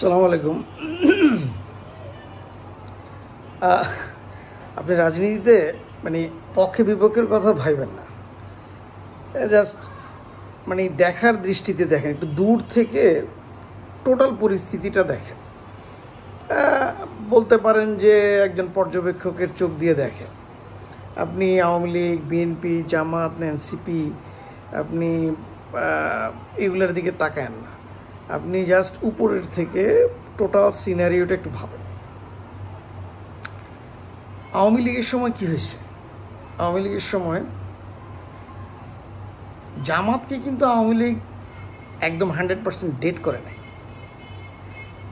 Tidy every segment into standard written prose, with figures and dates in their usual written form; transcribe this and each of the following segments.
আসসালামু আলাইকুম। আপনি রাজনীতিতে মানে পক্ষে বিপক্ষের কথা ভাইবেন না, জাস্ট মানে দেখার দৃষ্টিতে দেখেন, একটু দূর থেকে টোটাল পরিস্থিতিটা দেখেন। বলতে পারেন যে একজন পর্যবেক্ষকের চোখ দিয়ে দেখেন। আপনি আওয়ামী লীগ, বিএনপি, জামাত, এনসিপি, আপনি এগুলোর দিকে তাকায়েন না, আপনি জাস্ট উপরের থেকে টোটাল সিনারিওটা একটু ভাবেন। আওয়ামী লীগের সময় কি হয়েছে? আওয়ামী লীগের সময় জামাতকে কিন্তু আওয়ামী লীগ একদম 100% ডেট করে নাই।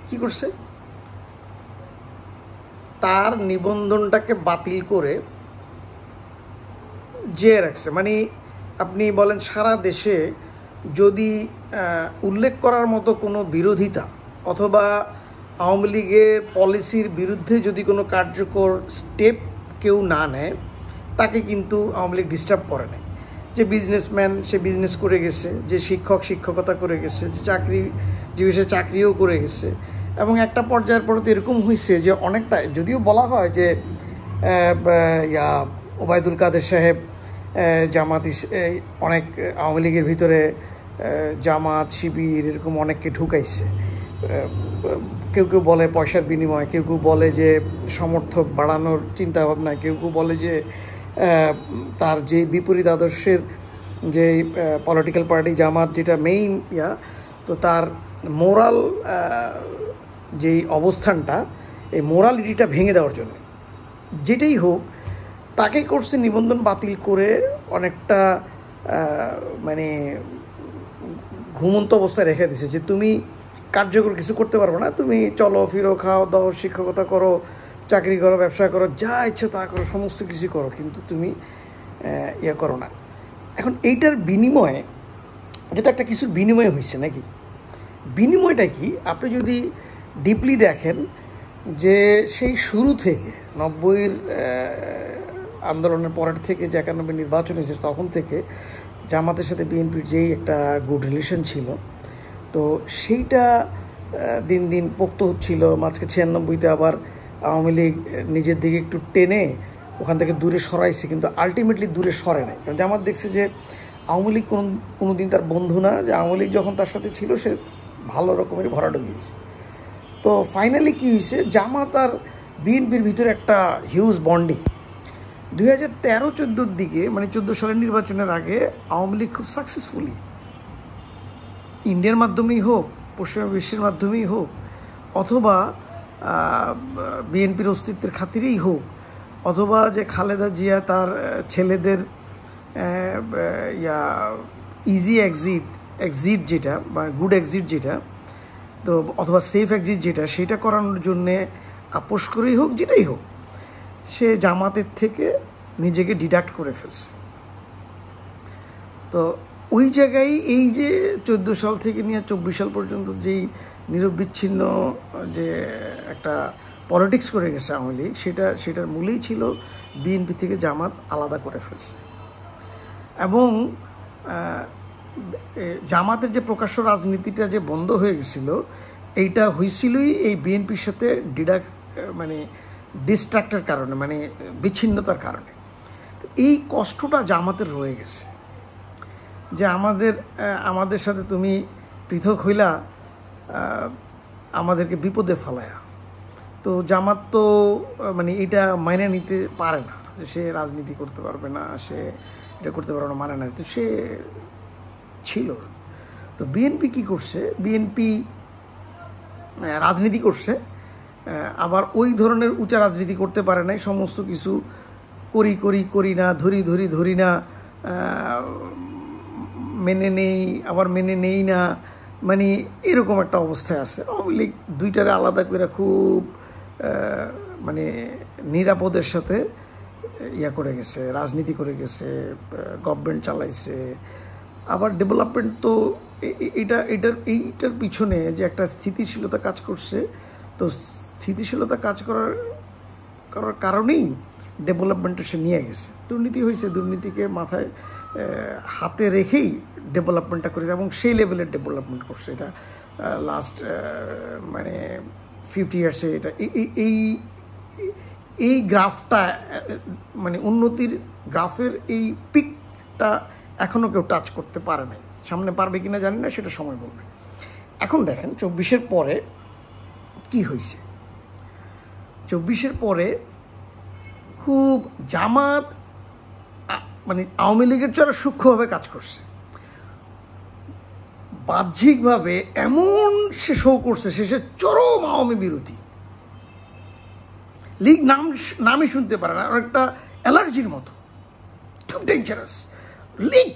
কি করছে? তার নিবন্ধনটাকে বাতিল করে জেয়ে রাখছে। মানে আপনি বলেন সারা দেশে যদি উল্লেখ করার মতো কোনো বিরোধিতা অথবা আওয়ামী লীগের পলিসির বিরুদ্ধে যদি কোনো কার্যকর স্টেপ কেউ না নেয়, তাকে কিন্তু আওয়ামী লীগ ডিস্টার্ব করে নাই। যে বিজনেসম্যান সে বিজনেস করে গেছে, যে শিক্ষক শিক্ষকতা করে গেছে, যে চাকরিজীবী সে চাকরিও করে গেছে। এবং একটা পর্যায়ের পর তো এরকম হয়েছে যে অনেকটা, যদিও বলা হয় যে ওবায়দুল কাদের সাহেব জামাত অনেক আওয়ামী লীগের ভিতরে জামাত শিবির এরকম অনেককে ঢুকাইছে। কেউ কেউ বলে পয়সার বিনিময়ে, কেউ কেউ বলে যে সমর্থক বাড়ানোর চিন্তাভাবনা, কেউ কেউ বলে যে তার যে বিপরীত আদর্শের যে পলিটিক্যাল পার্টি জামাত যেটা মেইন তো তার মোরাল যেই অবস্থানটা, এই মোরালিটিটা ভেঙে দেওয়ার জন্য। যেটাই হোক, তাকে করছে নিবন্ধন বাতিল করে অনেকটা মানে ঘুমন্ত অবস্থায় রেখে দিছে যে তুমি কার্যকর কিছু করতে পারবে না, তুমি চলো ফিরো, খাও দাও, শিক্ষকতা করো, চাকরি করো, ব্যবসা করো, যা ইচ্ছা তা করো, সমস্ত কিছু করো, কিন্তু তুমি করো না। এখন এইটার বিনিময়ে, যেটা একটা কিছুর বিনিময় হয়েছে নাকি, বিনিময়টা কি? আপনি যদি ডিপলি দেখেন যে সেই শুরু থেকে 90-এর আন্দোলনের পরের থেকে যে 91 নির্বাচন হয়েছে, তখন থেকে জামাতের সাথে বিএনপির যেই একটা গুড রিলেশন ছিল, তো সেইটা দিন দিন পোক্ত হচ্ছিল। মাঝকে 96-তে আবার আওয়ামী লীগ নিজের দিকে একটু টেনে ওখান থেকে দূরে সরাইছে, কিন্তু আলটিমেটলি দূরে সরে নাই। কারণ জামাত দেখছে যে আওয়ামী লীগ কোনো দিন তার বন্ধু না, যে আওয়ামী লীগ যখন তার সাথে ছিল সে ভালো রকমের ভরাডুবি হয়েছে। তো ফাইনালি কী হয়েছে, জামাত আর বিএনপির ভিতরে একটা হিউজ বন্ডিং। 2013-14 দিকে, মানে 14 সালের নির্বাচনের আগে আওয়ামী লীগ খুব সাকসেসফুলি ইন্ডিয়ার মাধ্যমেই হোক, পশ্চিমা বিশ্বের মাধ্যমেই হোক, অথবা বিএনপির অস্তিত্বের খাতিরেই হোক, অথবা যে খালেদা জিয়া তার ছেলেদের ইজি এক্সিট যেটা বা গুড এক্সিট যেটা, তো অথবা সেফ এক্সিট যেটা, সেটা করানোর জন্যে আপোষ করেই হোক, যেটাই হোক, সে জামাতের থেকে নিজেকে ডিডাক্ট করে ফেলছে। তো ওই জায়গায় এই যে 14 সাল থেকে নিয়ে 24 সাল পর্যন্ত যেই নিরবিচ্ছিন্ন যে একটা পলিটিক্স করে গেছে আওয়ামী লীগ, সেটার মূলেই ছিল বিএনপি থেকে জামাত আলাদা করে ফেলছে। এবং জামাতের যে প্রকাশ্য রাজনীতিটা যে বন্ধ হয়ে গেছিল, এইটা হয়েছিলই এই বিএনপির সাথে মানে ডিস্ট্রাক্টের কারণে, মানে বিচ্ছিন্নতার কারণে। তো এই কষ্টটা জামাতের রয়ে গেছে যে আমাদের সাথে তুমি পৃথক হইলা, আমাদেরকে বিপদে ফেলায়া। তো জামাত তো মানে এটা মাইনে নিতে পারে না, সে রাজনীতি করতে পারবে না, সে এটা করতে পারবে না, মানে না। তো সে ছিল। তো বিএনপি কী করছে? বিএনপি রাজনীতি করছে, আবার ওই ধরনের উঁচা রাজনীতি করতে পারে নাই। সমস্ত কিছু করি না, ধরি না, মেনে নেই, আবার মেনে নেই না, মানে এরকম একটা অবস্থায় আছে। আওয়ামী লীগ দুইটারে আলাদা করে খুব মানে নিরাপদের সাথে করে গেছে, রাজনীতি করে গেছে, গভর্নমেন্ট চালাইছে, আবার ডেভেলপমেন্ট। তো এইটার পিছনে যে একটা স্থিতিশীলতা কাজ করছে, তো স্থিতিশীলতা কাজ করার কারণেই ডেভেলপমেন্টে সে নিয়ে গেছে। দুর্নীতি হয়েছে, দুর্নীতিকে মাথায় হাতে রেখেই ডেভেলপমেন্টটা করেছে এবং সেই লেভেলের ডেভেলপমেন্ট করছে। এটা লাস্ট মানে 50 ইয়ার্সে এটা এই গ্রাফটা মানে উন্নতির গ্রাফের এই পিকটা এখনও কেউ টাচ করতে পারে নাই। সামনে পারবে কিনা জানি না, সেটা সময় বলবে। এখন দেখেন 24-এর পরে কি হয়েছে। 24-এর পরে খুব জামাত মানে আওয়ামী লীগের চেয়ে সূক্ষ্মভাবে কাজ করছে। বাহ্যিকভাবে এমন সে শো করছে, সে চরম আওয়ামী বিরোধী। লীগ নামই শুনতে পারে না, একটা অ্যালার্জির মতো, খুব ডেঞ্জারাস। লীগ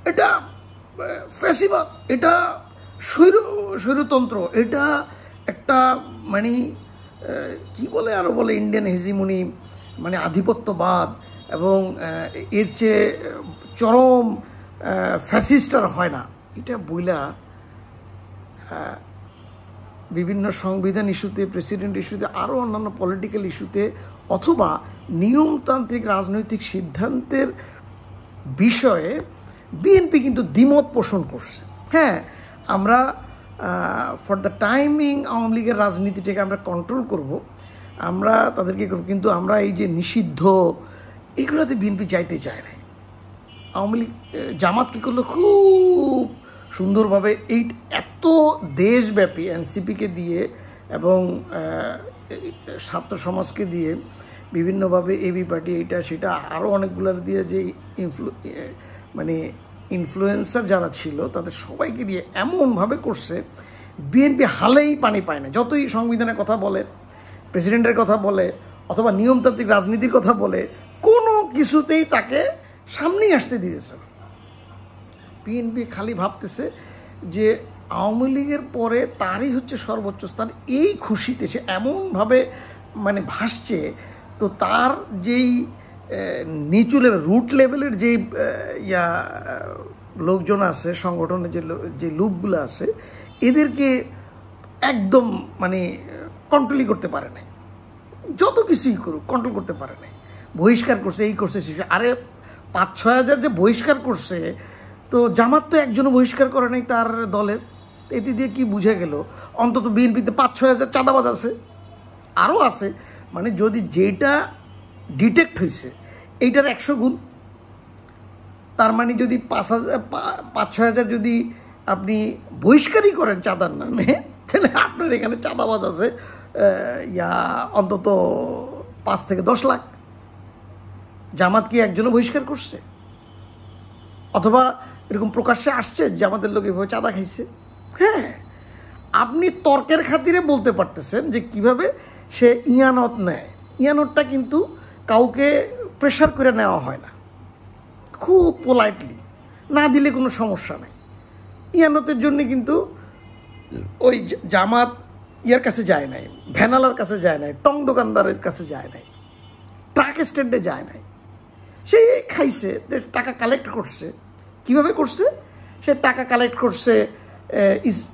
এটা ফ্যাসিবাদ, এটা স্বৈরতন্ত্র, এটা একটা মানে কি বলে আরও বলে ইন্ডিয়ান হেজিমনি, মানে আধিপত্যবাদ, এবং এর চেয়ে চরম ফ্যাসিস্ট আর হয় না। এটা বইলা বিভিন্ন সংবিধান ইস্যুতে, প্রেসিডেন্ট ইস্যুতে, আরও অন্যান্য পলিটিক্যাল ইস্যুতে অথবা নিয়মতান্ত্রিক রাজনৈতিক সিদ্ধান্তের বিষয়ে বিএনপি কিন্তু দ্বিমত পোষণ করছে। হ্যাঁ, আমরা ফর দ্য টাইমিং আওয়ামী লীগের রাজনীতিটাকে আমরা কন্ট্রোল করব, আমরা তাদেরকে করব, কিন্তু আমরা এই যে নিষিদ্ধ এগুলোতে বিএনপি যাইতে চায় না। আওয়ামী লীগ জামাত কী করলো, খুব সুন্দরভাবে এই এত দেশব্যাপী এনসিপিকে দিয়ে এবং ছাত্র সমাজকে দিয়ে বিভিন্নভাবে এবি পার্টি, এইটা সেটা আরও অনেকগুলোর দিয়ে যে মানে ইনফ্লুয়েন্সার যারা ছিল তাদের সবাইকে দিয়ে এমনভাবে করছে, বিএনপি হালেই পানি পায় না। যতই সংবিধানের কথা বলে, প্রেসিডেন্টের কথা বলে, অথবা নিয়মতান্ত্রিক রাজনীতির কথা বলে, কোনো কিছুতেই তাকে সামনেই আসতে দিয়েছে। বিএনপি খালি ভাবতেছে যে আওয়ামী লীগের পরে তারই হচ্ছে সর্বোচ্চ স্থান, এই খুশিতে সে এমনভাবে মানে ভাসছে। তো তার যেই নিচু লেভেল, রুট লেভেলের যেই লোকজন আছে, সংগঠনের যে লোকগুলো আছে, এদেরকে একদম মানে কন্ট্রোলই করতে পারে নাই। যত কিছুই করুক কন্ট্রোল করতে পারে নাই। বহিষ্কার করছে, এই করছে, সে আরে 5-6 হাজার যে বহিষ্কার করছে, তো জামাত তো একজনও বহিষ্কার করে নাই তার দলের। এতে দিয়ে কি বুঝে গেল, অন্তত বিএনপিতে 5-6 হাজার চাঁদাবাজ আছে, আরও আছে। মানে যদি যেটা ডিটেক্ট হয়েছে এইটার 100 গুণ, তার মানে যদি 5-6 হাজার যদি আপনি বহিষ্কারই করেন চাঁদার নামে, তাহলে আপনার এখানে চাঁদাবাজ আছে অন্তত 5 থেকে 10 লাখ। জামাত কি একজনও বহিষ্কার করছে? অথবা এরকম প্রকাশ্যে আসছে জামাতের লোক এভাবে চাঁদা খাইছে? হ্যাঁ, আপনি তর্কের খাতিরে বলতে পারতেছেন যে কিভাবে সে ইয়ানত নেয়। ইয়ানতটা কিন্তু কাউকে প্রেশার করে নেওয়া হয় না, খুব পোলাইটলি না দিলে কোনো সমস্যা নাই। ইয়ানতের জন্যে কিন্তু ওই জামাত ইয়ার কাছে যায় নাই, ভ্যানালার কাছে যায় নাই, টং দোকানদারের কাছে যায় নাই, ট্রাক স্ট্যান্ডে যায় নাই। সে খাইছে, টাকা কালেক্ট করছে। কিভাবে করছে? সে টাকা কালেক্ট করছে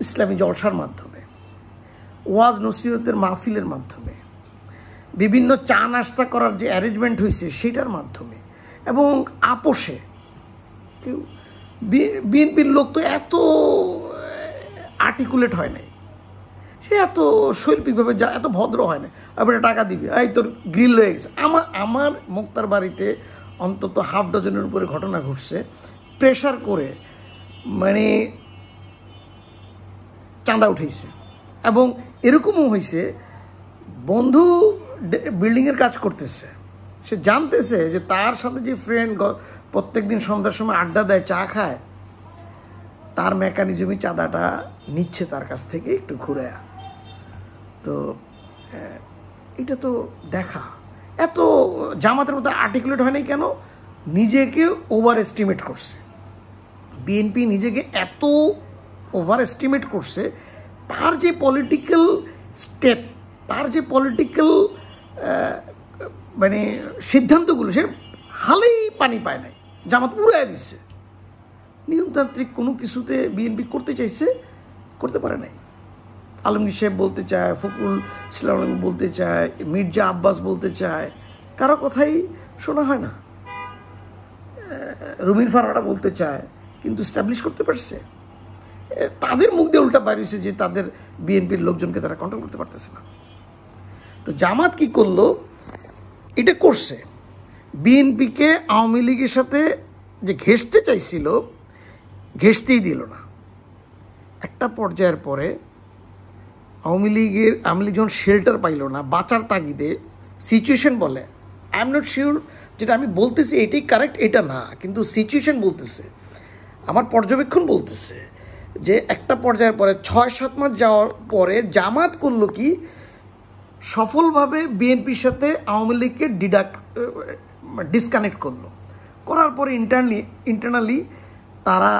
ইসলামী জলসার মাধ্যমে, ওয়াজ নসিহতের মাহফিলের মাধ্যমে, বিভিন্ন চা নাস্তা করার যে অ্যারেঞ্জমেন্ট হয়েছে সেটার মাধ্যমে, এবং আপোষে। কেউ বিএনপির লোক তো এত আর্টিকুলেট হয় নাই, সে এত শৈল্পিকভাবে এত ভদ্র হয় না। আপনি টাকা দিবি, এই তোর গ্রিল হয়ে গেছে। আমার মুক্তার বাড়িতে অন্তত 6 ডজনের উপরে ঘটনা ঘটছে, প্রেশার করে মানে চাঁদা উঠেছে। এবং এরকমও হয়েছে, বন্ধু বিল্ডিংয়ের কাজ করতেছে, সে জানতেছে যে তার সাথে যে ফ্রেন্ড প্রত্যেক দিন সন্ধ্যার সময় আড্ডা দেয়, চা খায়, তার মেকানিজমই চাঁদাটা নিচ্ছে তার কাছ থেকে একটু ঘুরে। তো এটা তো দেখা, এত জামাতের মতো আর্টিকুলেট হয় নাই কেন? নিজেকে ওভার এস্টিমেট করছে। বিএনপি নিজেকে এত ওভার এস্টিমেট করছে, তার যে পলিটিক্যাল স্টেপ, তার যে পলিটিক্যাল মানে সিদ্ধান্তগুলো, সে হালেই পানি পায় নাই, জামাত উড়াই দিচ্ছে। নিয়মতান্ত্রিক কোনো কিছুতে বিএনপি করতে চাইছে, করতে পারে নাই। আলমগীর সাহেব বলতে চায়, ফখরুল ইসলাম বলতে চায়, মির্জা আব্বাস বলতে চায়, কারো কথাই শোনা হয় না। রুমিন ফারহারা বলতে চায়, কিন্তু স্ট্যাবলিশ করতে পারছে? তাদের মুখ দিয়ে উল্টা বাইরেছে যে তাদের বিএনপির লোকজনকে তারা কন্ট্রোল করতে পারতেছে না। তো জামাত কি করলো? এটা করছে, বিএনপিকে আওয়ামী লীগের সাথে যে ঘেঁষতে চাইছিল, ঘেঁষতেই দিল না। একটা পর্যায়ের পরে আওয়ামী লীগ যখন শেল্টার পাইল না, বাঁচার তাগিদে সিচুয়েশন বলে, আই এম নট শিওর যেটা আমি বলতেছি এটাই কারেক্ট এটা না, কিন্তু সিচুয়েশন বলতেছে, আমার পর্যবেক্ষণ বলতেছে যে একটা পর্যায়ের পরে 6-7 মাস যাওয়ার পরে জামাত করলো কি, সফলভাবে বিএনপির সাথে আওয়ামী লীগকে ডিসকানেক্ট করলো। করার পরে ইন্টারনালি তারা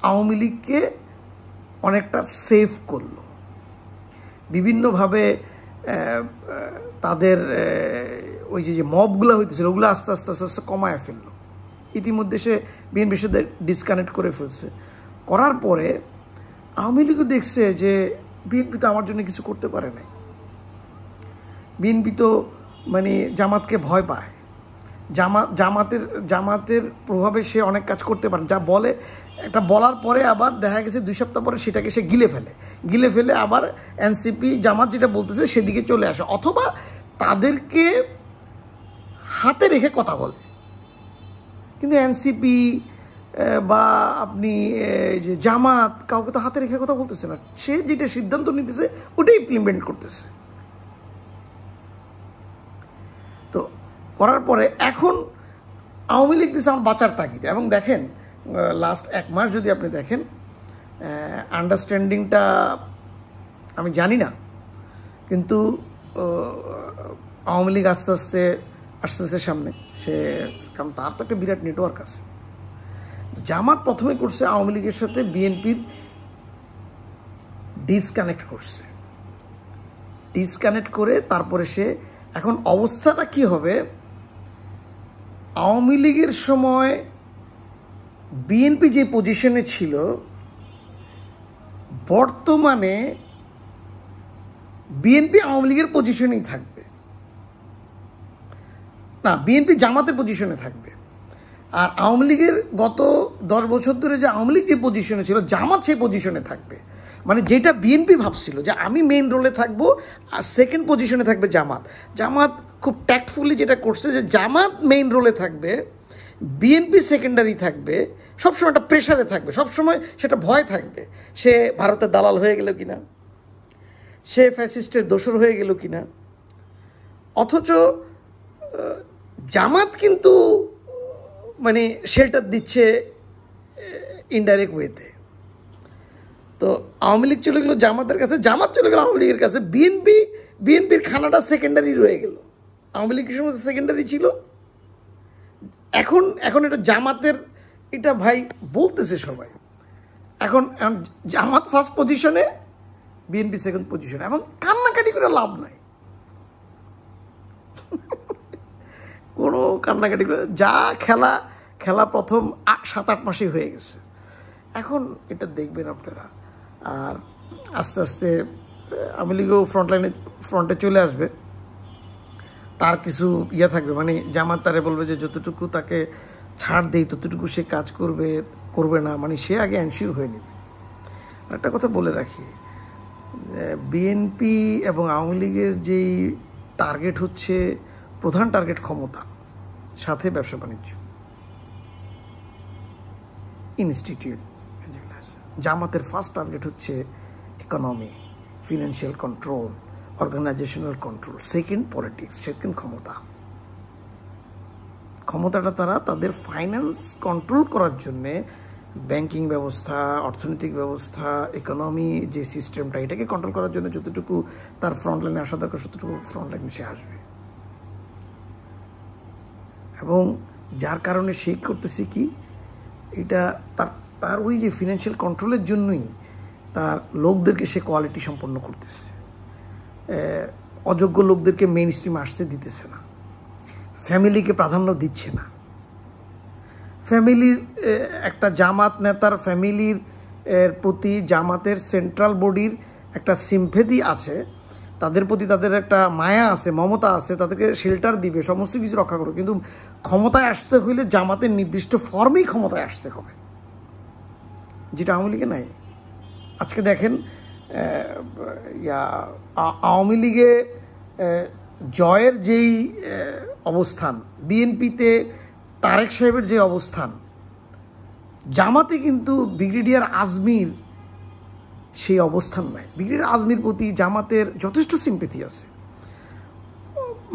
আওয়ামী লীগকে অনেকটা সেভ করলো, বিভিন্নভাবে তাদের ওই যে মবগুলো হইতেছিল ওগুলো আস্তে আস্তে আস্তে আস্তে কমায় ফেললো। ইতিমধ্যে সে বিএনপির সাথে ডিসকানেক্ট করে ফেলছে। করার পরে আওয়ামী লীগও দেখছে যে বিএনপি তো আমার জন্য কিছু করতে পারে নাই, বিএনপি তো মানে জামাতকে ভয় পায়, জামাতের প্রভাবে সে অনেক কাজ করতে পারে, যা বলে একটা বলার পরে আবার দেখা গেছে 2 সপ্তাহ পরে সেটাকে সে গিলে ফেলে আবার এনসিপি জামাত যেটা বলতেছে সেদিকে চলে আসে, অথবা তাদেরকে হাতে রেখে কথা বলে। কিন্তু এনসিপি বা আপনি যে জামাত কাউকে তো হাতে রেখে কথা বলতেছে না, সে যেটা সিদ্ধান্ত নিতেছে ওটাই ইমপ্লিমেন্ট করতেছে। তো করার পরে এখন আওয়ামী লীগ দিচ্ছে আমার বাঁচার তাগিদে। এবং দেখেন লাস্ট 1 মাস যদি আপনি দেখেন, আন্ডারস্ট্যান্ডিংটা আমি জানি না, কিন্তু আওয়ামী লীগ আস্তে আস্তে সামনে সে, কারণ তার তো একটা বিরাট নেটওয়ার্ক আছে। জামাত প্রথমে করছে আওয়ামী লীগের সাথে বিএনপির ডিসকানেক্ট করে তারপরে সে এখন অবস্থাটা কি হবে, আওয়ামী লীগের সময় বিএনপি যে পজিশনে ছিল, বর্তমানে বিএনপি আওয়ামী লীগের পজিশনেই থাকবে না, বিএনপি জামাতের পজিশনে থাকবে। আর আওয়ামী লীগের গত 10 বছর ধরে যে আওয়ামী লীগ যে পজিশনে ছিল, জামাত সেই পজিশনে থাকবে। মানে যেটা বিএনপি ভাবছিল যে আমি মেইন রোলে থাকবো আর সেকেন্ড পজিশনে থাকবে জামাত খুব ট্যাক্টফুলি যেটা করছে যে জামাত মেইন রোলে থাকবে, বিএনপি সেকেন্ডারি থাকবে, সবসময় একটা প্রেশারে থাকবে, সবসময় সেটা ভয় থাকবে, সে ভারতের দালাল হয়ে গেল কিনা, সে ফ্যাসিস্টের দোসর হয়ে গেল কিনা। অথচ জামাত কিন্তু মানে শেল্টার দিচ্ছে ইনডাইরেক্ট ওয়েতে। তো আওয়ামী লীগ চলে গেল জামাতের কাছে, জামাত চলে গেল আওয়ামী লীগের কাছে, বিএনপির খানাটা সেকেন্ডারি রয়ে গেল। আওয়ামী লীগের সময় সেকেন্ডারি ছিল, এখন এটা জামাতের, এটা ভাই বলতেছে সবাই, এখন জামাত ফার্স্ট পজিশনে, বিএনপি সেকেন্ড পজিশনে, এবং কান্নাকাটি করে লাভ নাই, কোনো কান্নাকাটি করে, যা খেলা প্রথম 7-8 মাসেই হয়ে গেছে। এখন এটা দেখবেন আপনারা, আর আস্তে আস্তে আওয়ামী লীগও ফ্রন্টে চলে আসবে, তার কিছু থাকবে, মানে জামাত তারে বলবে যে যতটুকু তাকে ছাড় দেই ততটুকু সে কাজ করবে না, মানে সে আগে এনশিওর হয়ে নেবে। আর একটা কথা বলে রাখি, বিএনপি এবং আওয়ামী লীগের যেই টার্গেট হচ্ছে, প্রধান টার্গেট ক্ষমতা, সাথে ব্যবসা বাণিজ্য, ইনস্টিটিউট। জামাতের ফার্স্ট টার্গেট হচ্ছে economy, financial control, organisational control, second politics, second ক্ষমতাটা তারা তাদের ফাইন্যান্স কন্ট্রোল করার জন্যে ব্যাংকিং ব্যবস্থা, অর্থনৈতিক ব্যবস্থা, ইকোনমি যে সিস্টেমটা, এটাকে কন্ট্রোল করার জন্য যতটুকু তার ফ্রন্টলাইনে আসা দরকার ততটুকু ফ্রন্টলাইনে সে আসবে। এবং যার কারণে সে করতেছে কি, এটা তার ওই যে ফিনান্সিয়াল কন্ট্রোলের জন্যই তার লোকদেরকে সে কোয়ালিটি সম্পন্ন করতেছে, অযোগ্য লোকদেরকে মেইন স্ট্রিমে আসতে দিতেছে না, ফ্যামিলিকে প্রাধান্য দিচ্ছে না। ফ্যামিলির একটা জামাত নেতার ফ্যামিলির প্রতি জামাতের সেন্ট্রাল বডির একটা সিম্পেথি আছে, তাদের প্রতি তাদের একটা মায়া আছে, মমতা আছে, তাদেরকে শেল্টার দিবে, সমস্ত কিছু রক্ষা করবে। কিন্তু ক্ষমতায় আসতে হইলে জামাতের নির্দিষ্ট ফর্মেই ক্ষমতায় আসতে হবে, যেটা আওয়ামী লীগে নাই। আজকে দেখেন আওয়ামী লীগে জয়ের যেই অবস্থান, বিএনপিতে তারেক সাহেবের যে অবস্থান, জামাতে কিন্তু ব্রিগেডিয়ার আজমির সেই অবস্থান নাই। ব্রিগেডিয়ার আজমির প্রতি জামাতের যথেষ্ট সিম্পেথি আছে,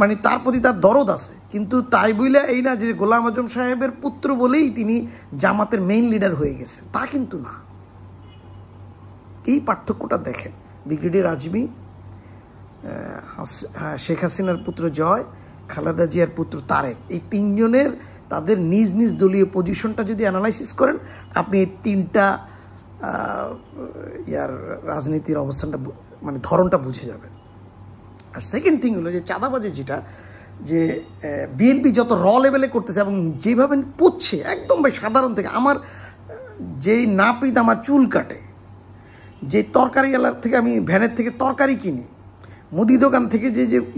মানে তার প্রতি তার দরদ আছে, কিন্তু তাই বলে এই না যে গোলাম আজম সাহেবের পুত্র বলেই তিনি জামাতের মেইন লিডার হয়ে গেছেন, তা কিন্তু না। এই পার্থক্যটা দেখেন। ব্রিগেডিয়ার আজমি, শেখ হাসিনার পুত্র জয়, খালেদা জিয়ার পুত্র তারেক, এই তিনজনের তাদের নিজ নিজ দলীয় পজিশনটা যদি অ্যানালাইসিস করেন, আপনি এই তিনটা রাজনীতির অবস্থানটা মানে ধরনটা বুঝে যাবেন। আর সেকেন্ড থিং হলো যে চাঁদাবাজি, যেটা যে বিএনপি যত লেভেলে করতেছে এবং যেভাবে পুচ্ছে একদম ভাই সাধারণ থেকে, আমার যেই নাপিত আমার চুল কাটে, যে তরকারিওয়ালার থেকে আমি ভ্যানের থেকে তরকারি কিনি, মুদি দোকান থেকে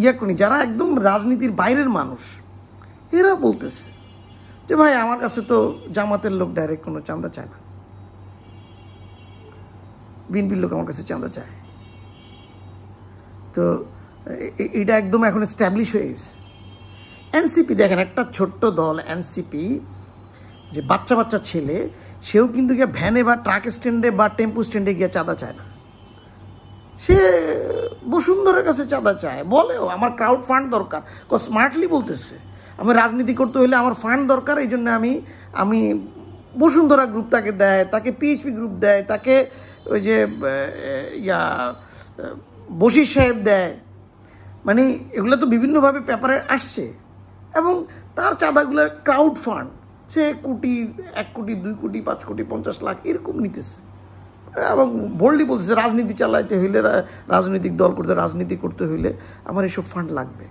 যে করি, যারা একদম রাজনীতির বাইরের মানুষ, এরা বলতেছে যে ভাই আমার কাছে তো জামাতের লোক ডাইরেক্ট কোনো চাঁদা চায় না, বিএনপির লোক আমার কাছে চাঁদা চায়। তো এটা একদম এখন এস্টাবলিশ হয়ে গেছে। এনসিপি দেখেন, একটা ছোট্ট দল এনসিপি, যে বাচ্চা বাচ্চা ছেলে, সেও কিন্তু গিয়ে ভ্যানে বা ট্রাক স্ট্যান্ডে বা টেম্পু স্ট্যান্ডে গিয়ে চাঁদা চায় না, সে বসুন্ধরার কাছে চাঁদা চায়। বলেও আমার ক্রাউড ফান্ড দরকার, স্মার্টলি বলতেছে আমি রাজনীতি করতে হলে আমার ফান্ড দরকার, এই জন্য আমি বসুন্ধরা গ্রুপ তাকে দেয়, তাকে পিএইচপি গ্রুপ দেয়, তাকে ওই যে বশির সাহেব দেয়, মানে এগুলো তো বিভিন্নভাবে পেপারে আসছে। এবং তার চাঁদাগুলো ক্রাউড ফান্ড, সে কোটি, 1 কোটি, 2 কোটি, 5 কোটি, 50 লাখ এরকম নিতেছে। এবং বোল্ডলি বলতেছে রাজনীতি চালাইতে হইলে, রাজনৈতিক দল রাজনীতি করতে হইলে আমার এসব ফান্ড লাগবে।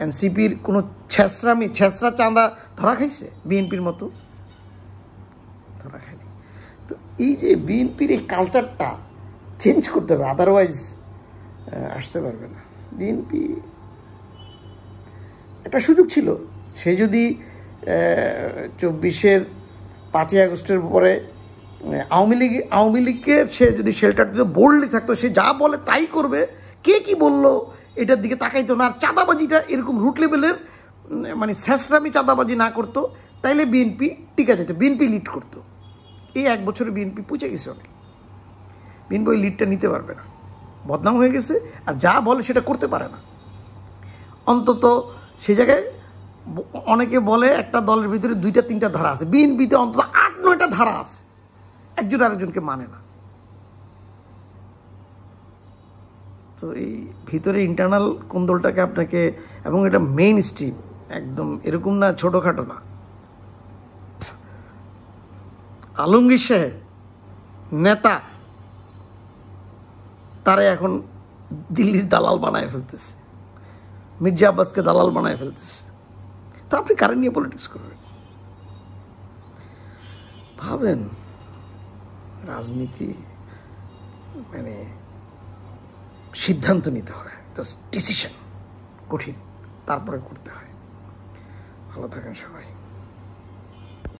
এনসিপির কোনো ছেঁচড়া চাঁদা ধরা খাইছে বিএনপির মতো? ধরা খায়নি। তো এই যে বিএনপির এই কালচারটা চেঞ্জ করতে হবে, আদারওয়াইজ আসতে পারবে না। বিএনপি একটা সুযোগ ছিল, সে যদি 24-এর 5ই আগস্টের পরে আওয়ামী লীগকে সে যদি শেল্টার দিতে বোল্ডলি থাকতো, সে যা বলে তাই করবে, কে কি বললো এটার দিকে তাকাইতো না। আর চাঁদাবাজিটা এরকম রুট লেভেলের মানে ছেঁচড়ামি চাঁদাবাজি না করতো, তাইলে বিএনপি টিকা যেত, বিএনপি লিড করতো। এই 1 বছরে বিএনপি পুঁচে গেছে অনেক, বিএনপি ওই লিডটা নিতে পারবে না, বদনাম হয়ে গেছে। আর যা বলে সেটা করতে পারে না। অন্তত সে জায়গায় অনেকে বলে একটা দলের ভিতরে 2-3টা ধারা আছে, বিএনপিতে অন্তত 8-9টা ধারা আছে, একজন আরেকজনকে মানে না। তো এই ভিতরে ইন্টারনাল কোন্দলটাকে আপনাকে, এবং এটা মেইন স্ট্রিম, একদম এরকম না ছোটোখাটো না। আলমগীর সাহেব নেতা, তারা এখন দিল্লির দালাল বানায় ফেলতেছে, মির্জা আব্বাসকে দালাল বানায় ফেলতেছে। তো আপনি কারে নিয়ে পলিটিক্স করবেন? ভাবেন, রাজনীতি মানে সিদ্ধান্ত নিতে হয়, ডিসিশন কঠিন, তারপরে করতে হয়। ভালো থাকেন সবাই।